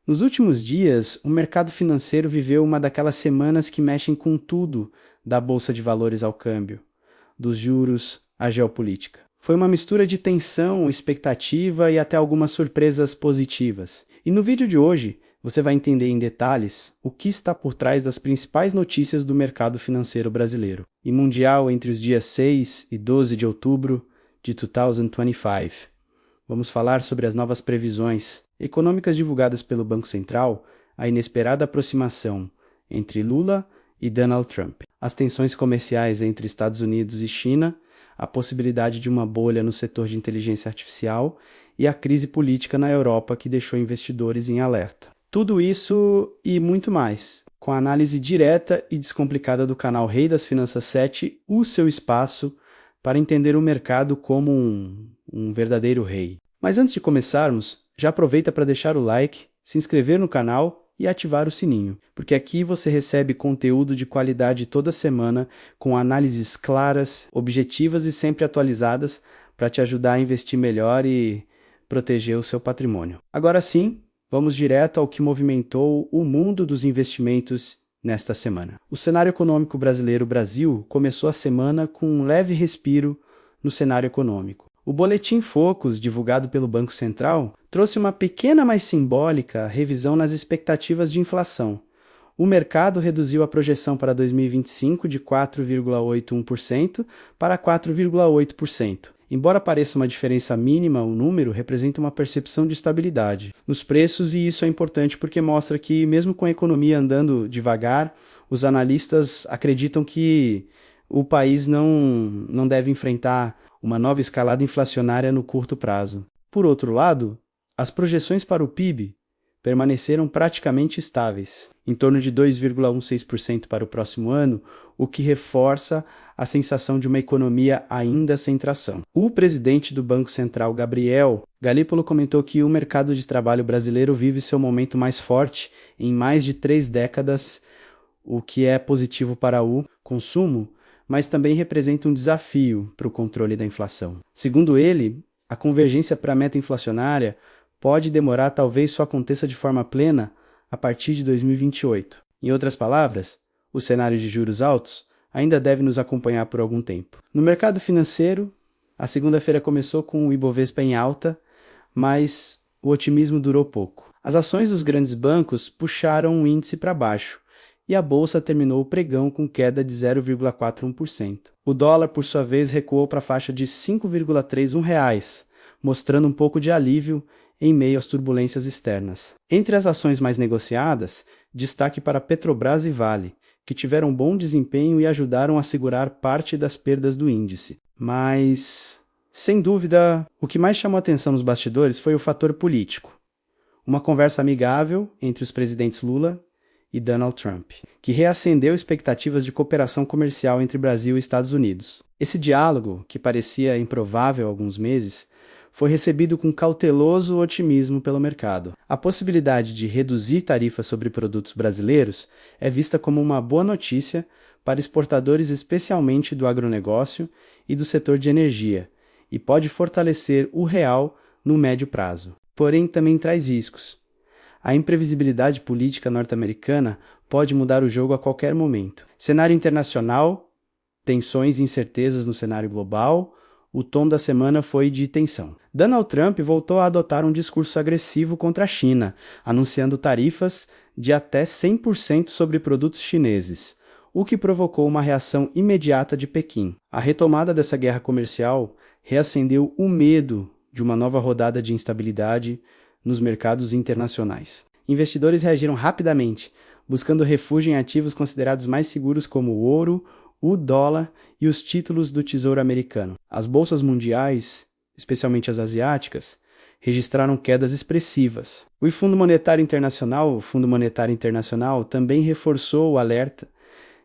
Nos últimos dias, o mercado financeiro viveu uma daquelas semanas que mexem com tudo, da bolsa de valores ao câmbio, dos juros à geopolítica. Foi uma mistura de tensão, expectativa e até algumas surpresas positivas. E no vídeo de hoje, você vai entender em detalhes o que está por trás das principais notícias do mercado financeiro brasileiro e mundial entre os dias 6 e 12 de outubro de 2025. Vamos falar sobre as novas previsões econômicas divulgadas pelo Banco Central, a inesperada aproximação entre Lula e Donald Trump, as tensões comerciais entre Estados Unidos e China, a possibilidade de uma bolha no setor de inteligência artificial e a crise política na Europa que deixou investidores em alerta. Tudo isso e muito mais, com a análise direta e descomplicada do canal Rei das Finanças 7, o seu espaço para entender o mercado como um verdadeiro rei. Mas antes de começarmos, já aproveita para deixar o like, se inscrever no canal e ativar o sininho, porque aqui você recebe conteúdo de qualidade toda semana, com análises claras, objetivas e sempre atualizadas para te ajudar a investir melhor e proteger o seu patrimônio. Agora sim, vamos direto ao que movimentou o mundo dos investimentos nesta semana. O cenário econômico brasileiro Brasil começou a semana com um leve respiro no cenário econômico. O Boletim Focus, divulgado pelo Banco Central, trouxe uma pequena, mas simbólica, revisão nas expectativas de inflação. O mercado reduziu a projeção para 2025 de 4,81% para 4,8%. Embora pareça uma diferença mínima, o número representa uma percepção de estabilidade nos preços, e isso é importante porque mostra que, mesmo com a economia andando devagar, os analistas acreditam que o país não deve enfrentar uma nova escalada inflacionária no curto prazo. Por outro lado, as projeções para o PIB permaneceram praticamente estáveis, em torno de 2,16% para o próximo ano, o que reforça a sensação de uma economia ainda sem tração. O presidente do Banco Central, Gabriel Galípolo, comentou que o mercado de trabalho brasileiro vive seu momento mais forte em mais de 3 décadas, o que é positivo para o consumo, mas também representa um desafio para o controle da inflação. Segundo ele, a convergência para a meta inflacionária pode demorar, talvez só aconteça de forma plena a partir de 2028. Em outras palavras, o cenário de juros altos ainda deve nos acompanhar por algum tempo. No mercado financeiro, a segunda-feira começou com o Ibovespa em alta, mas o otimismo durou pouco. As ações dos grandes bancos puxaram o índice para baixo, e a bolsa terminou o pregão com queda de 0,41%. O dólar, por sua vez, recuou para a faixa de R$ 5,31, mostrando um pouco de alívio em meio às turbulências externas. Entre as ações mais negociadas, destaque para Petrobras e Vale, que tiveram bom desempenho e ajudaram a segurar parte das perdas do índice. Mas, sem dúvida, o que mais chamou a atenção nos bastidores foi o fator político. Uma conversa amigável entre os presidentes Lula e Donald Trump, que reacendeu expectativas de cooperação comercial entre Brasil e Estados Unidos. Esse diálogo, que parecia improvável há alguns meses, foi recebido com cauteloso otimismo pelo mercado. A possibilidade de reduzir tarifas sobre produtos brasileiros é vista como uma boa notícia para exportadores, especialmente do agronegócio e do setor de energia, e pode fortalecer o real no médio prazo. Porém, também traz riscos. A imprevisibilidade política norte-americana pode mudar o jogo a qualquer momento. Cenário internacional, tensões e incertezas no cenário global, o tom da semana foi de tensão. Donald Trump voltou a adotar um discurso agressivo contra a China, anunciando tarifas de até 100% sobre produtos chineses, o que provocou uma reação imediata de Pequim. A retomada dessa guerra comercial reacendeu o medo de uma nova rodada de instabilidade nos mercados internacionais. Investidores reagiram rapidamente, buscando refúgio em ativos considerados mais seguros como o ouro, o dólar e os títulos do Tesouro Americano. As bolsas mundiais, especialmente as asiáticas, registraram quedas expressivas. O Fundo Monetário Internacional, também reforçou o alerta,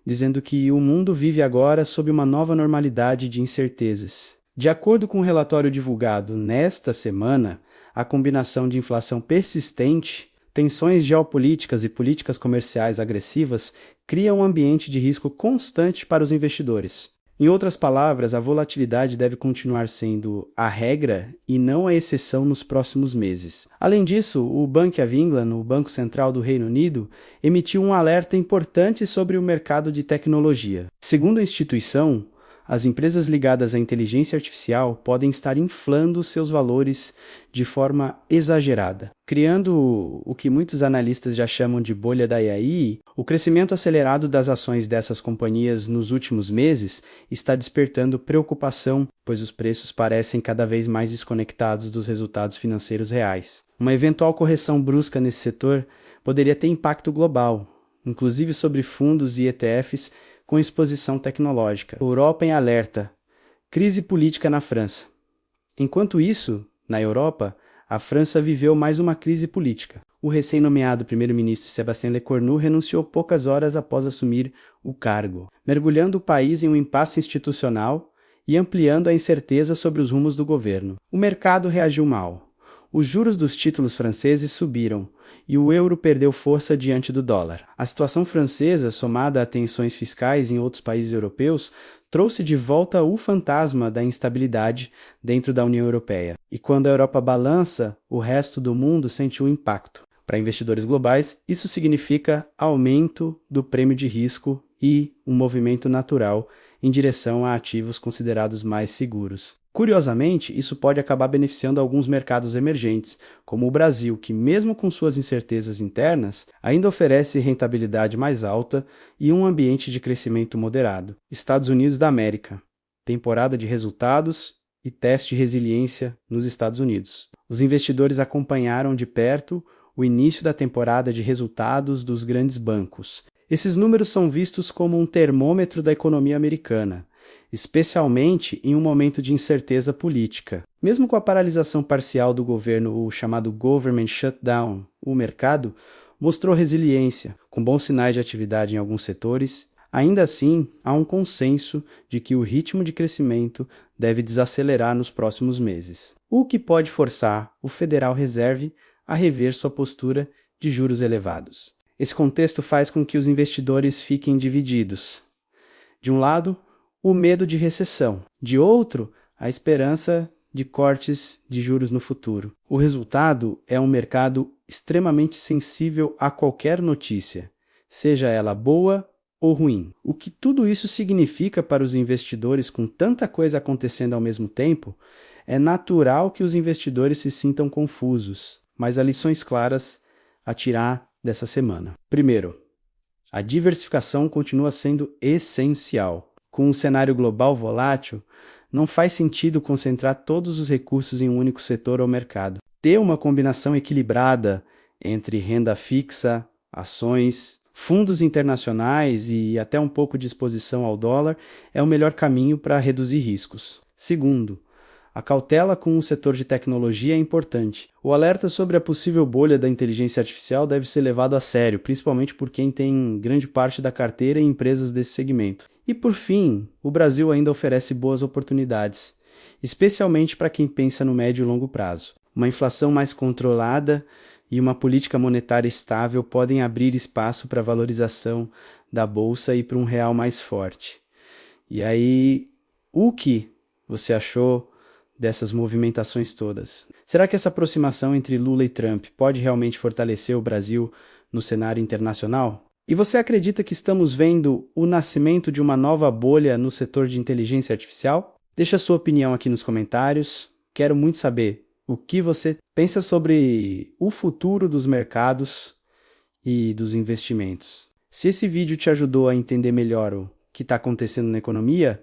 dizendo que o mundo vive agora sob uma nova normalidade de incertezas. De acordo com o relatório divulgado nesta semana, a combinação de inflação persistente, tensões geopolíticas e políticas comerciais agressivas criam um ambiente de risco constante para os investidores. Em outras palavras, a volatilidade deve continuar sendo a regra e não a exceção nos próximos meses. Além disso, o Bank of England, o Banco Central do Reino Unido, emitiu um alerta importante sobre o mercado de tecnologia. Segundo a instituição, as empresas ligadas à inteligência artificial podem estar inflando seus valores de forma exagerada. Criando o que muitos analistas já chamam de bolha da AI, o crescimento acelerado das ações dessas companhias nos últimos meses está despertando preocupação, pois os preços parecem cada vez mais desconectados dos resultados financeiros reais. Uma eventual correção brusca nesse setor poderia ter impacto global, inclusive sobre fundos e ETFs com exposição tecnológica. Europa em alerta. Crise política na França. Enquanto isso, na Europa, a França viveu mais uma crise política. O recém-nomeado primeiro-ministro Sébastien Lecornu renunciou poucas horas após assumir o cargo, mergulhando o país em um impasse institucional e ampliando a incerteza sobre os rumos do governo. O mercado reagiu mal. Os juros dos títulos franceses subiram e o euro perdeu força diante do dólar. A situação francesa, somada a tensões fiscais em outros países europeus, trouxe de volta o fantasma da instabilidade dentro da União Europeia. E quando a Europa balança, o resto do mundo sente o impacto. Para investidores globais, isso significa aumento do prêmio de risco e um movimento natural em direção a ativos considerados mais seguros. Curiosamente, isso pode acabar beneficiando alguns mercados emergentes, como o Brasil, que mesmo com suas incertezas internas, ainda oferece rentabilidade mais alta e um ambiente de crescimento moderado. Estados Unidos da América, temporada de resultados e teste de resiliência nos Estados Unidos. Os investidores acompanharam de perto o início da temporada de resultados dos grandes bancos. Esses números são vistos como um termômetro da economia americana, especialmente em um momento de incerteza política. Mesmo com a paralisação parcial do governo, o chamado Government Shutdown, o mercado mostrou resiliência, com bons sinais de atividade em alguns setores. Ainda assim, há um consenso de que o ritmo de crescimento deve desacelerar nos próximos meses, o que pode forçar o Federal Reserve a rever sua postura de juros elevados. Esse contexto faz com que os investidores fiquem divididos. De um lado, o medo de recessão. De outro, a esperança de cortes de juros no futuro. O resultado é um mercado extremamente sensível a qualquer notícia, seja ela boa ou ruim. O que tudo isso significa para os investidores com tanta coisa acontecendo ao mesmo tempo, é natural que os investidores se sintam confusos, mas há lições claras a tirar dessa semana. Primeiro, a diversificação continua sendo essencial. Com um cenário global volátil, não faz sentido concentrar todos os recursos em um único setor ou mercado. Ter uma combinação equilibrada entre renda fixa, ações, fundos internacionais e até um pouco de exposição ao dólar é o melhor caminho para reduzir riscos. Segundo, a cautela com o setor de tecnologia é importante. O alerta sobre a possível bolha da inteligência artificial deve ser levado a sério, principalmente por quem tem grande parte da carteira em empresas desse segmento. E por fim, o Brasil ainda oferece boas oportunidades, especialmente para quem pensa no médio e longo prazo. Uma inflação mais controlada e uma política monetária estável podem abrir espaço para a valorização da bolsa e para um real mais forte. E aí, o que você achou dessas movimentações todas? Será que essa aproximação entre Lula e Trump pode realmente fortalecer o Brasil no cenário internacional? E você acredita que estamos vendo o nascimento de uma nova bolha no setor de inteligência artificial? Deixa sua opinião aqui nos comentários. Quero muito saber o que você pensa sobre o futuro dos mercados e dos investimentos. Se esse vídeo te ajudou a entender melhor o que está acontecendo na economia,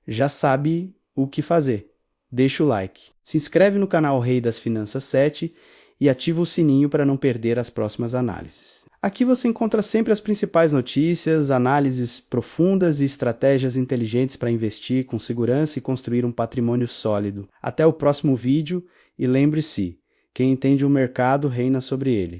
já sabe o que fazer. Deixa o like. Se inscreve no canal Rei das Finanças 7 e ativa o sininho para não perder as próximas análises. Aqui você encontra sempre as principais notícias, análises profundas e estratégias inteligentes para investir com segurança e construir um patrimônio sólido. Até o próximo vídeo e lembre-se, quem entende o mercado reina sobre ele.